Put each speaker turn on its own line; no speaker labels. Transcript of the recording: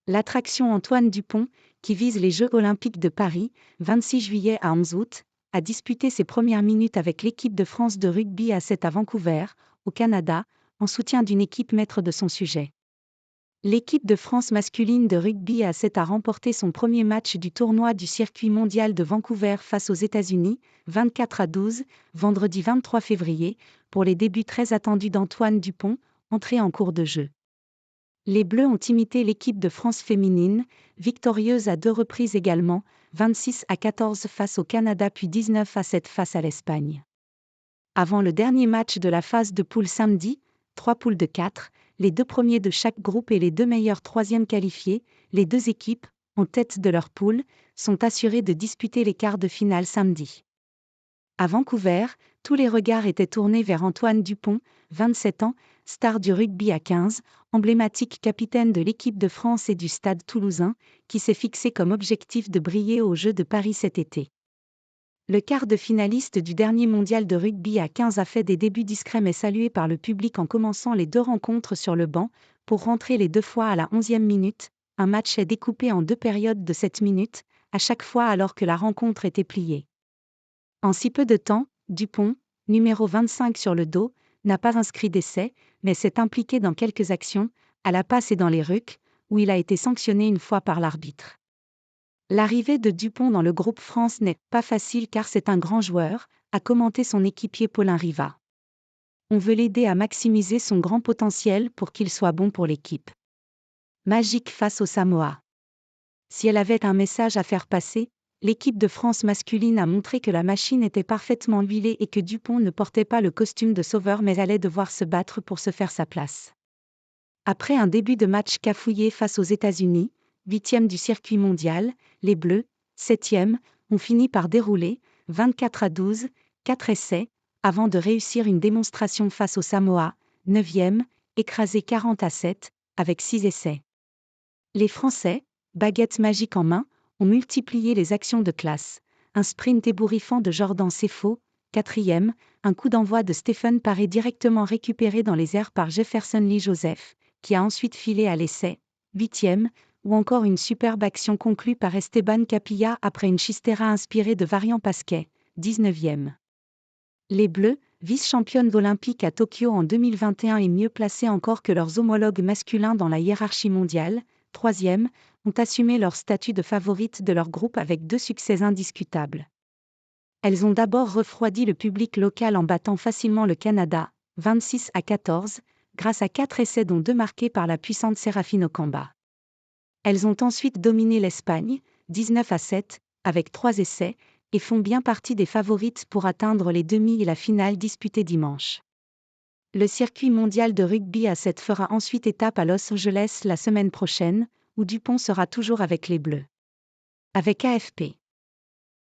L'attraction Antoine Dupont, qui vise les Jeux Olympiques de Paris, 26 juillet à 11 août, a disputé ses premières minutes avec l'équipe de France de rugby à 7 à Vancouver, au Canada, en soutien d'une équipe maître de son sujet. L'équipe de France masculine de rugby à 7 a remporté son premier match du tournoi du circuit mondial de Vancouver face aux États-Unis, 24 à 12, vendredi 23 février, pour les débuts très attendus d'Antoine Dupont, entré en cours de jeu. Les Bleus ont imité l'équipe de France féminine, victorieuse à 2 reprises également, 26 à 14 face au Canada puis 19 à 7 face à l'Espagne. Avant le dernier match de la phase de poule samedi, 3 poules de 4, les 2 premiers de chaque groupe et les 2 meilleurs troisièmes qualifiés, les 2 équipes, en tête de leur poule, sont assurées de disputer les quarts de finale samedi. À Vancouver, tous les regards étaient tournés vers Antoine Dupont, 27 ans, star du rugby à 15, emblématique capitaine de l'équipe de France et du Stade toulousain, qui s'est fixé comme objectif de briller aux Jeux de Paris cet été. Le quart de finaliste du dernier mondial de rugby à 15 a fait des débuts discrets mais salués par le public en commençant les 2 rencontres sur le banc, pour rentrer les 2 fois à la 11e minute. Un match est découpé en 2 périodes de 7 minutes, à chaque fois alors que la rencontre était pliée. En si peu de temps, Dupont, numéro 25 sur le dos, n'a pas inscrit d'essai, mais s'est impliqué dans quelques actions, à la passe et dans les rucks, où il a été sanctionné une fois par l'arbitre. L'arrivée de Dupont dans le groupe France n'est pas facile car c'est un grand joueur, a commenté son équipier Paulin Riva. On veut l'aider à maximiser son grand potentiel pour qu'il soit bon pour l'équipe. Magique face au Samoa. Si elle avait un message à faire passer, l'équipe de France masculine a montré que la machine était parfaitement huilée et que Dupont ne portait pas le costume de sauveur mais allait devoir se battre pour se faire sa place. Après un début de match cafouillé face aux États-Unis, 8e du circuit mondial, les Bleus, 7e, ont fini par dérouler, 24 à 12, 4 essais, avant de réussir une démonstration face aux Samoa, 9e, écrasé 40 à 7, avec 6 essais. Les Français, baguette magique en main, ont multiplié les actions de classe. Un sprint ébouriffant de Jordan Sefo, 4e, un coup d'envoi de Stephen Paré directement récupéré dans les airs par Jefferson Lee Joseph, qui a ensuite filé à l'essai, 8e, ou encore une superbe action conclue par Esteban Capilla après une chistera inspirée de Variant Pasquet, 19e. Les Bleus, vice-championnes olympiques à Tokyo en 2021 et mieux placées encore que leurs homologues masculins dans la hiérarchie mondiale, 3e, ont assumé leur statut de favorites de leur groupe avec 2 succès indiscutables. Elles ont d'abord refroidi le public local en battant facilement le Canada, 26 à 14, grâce à 4 essais dont 2 marqués par la puissante Séraphine Okamba. Elles ont ensuite dominé l'Espagne, 19 à 7, avec 3 essais, et font bien partie des favorites pour atteindre les demi et la finale disputée dimanche. Le circuit mondial de rugby à 7 fera ensuite étape à Los Angeles la semaine prochaine, où Dupont sera toujours avec les Bleus. Avec AFP.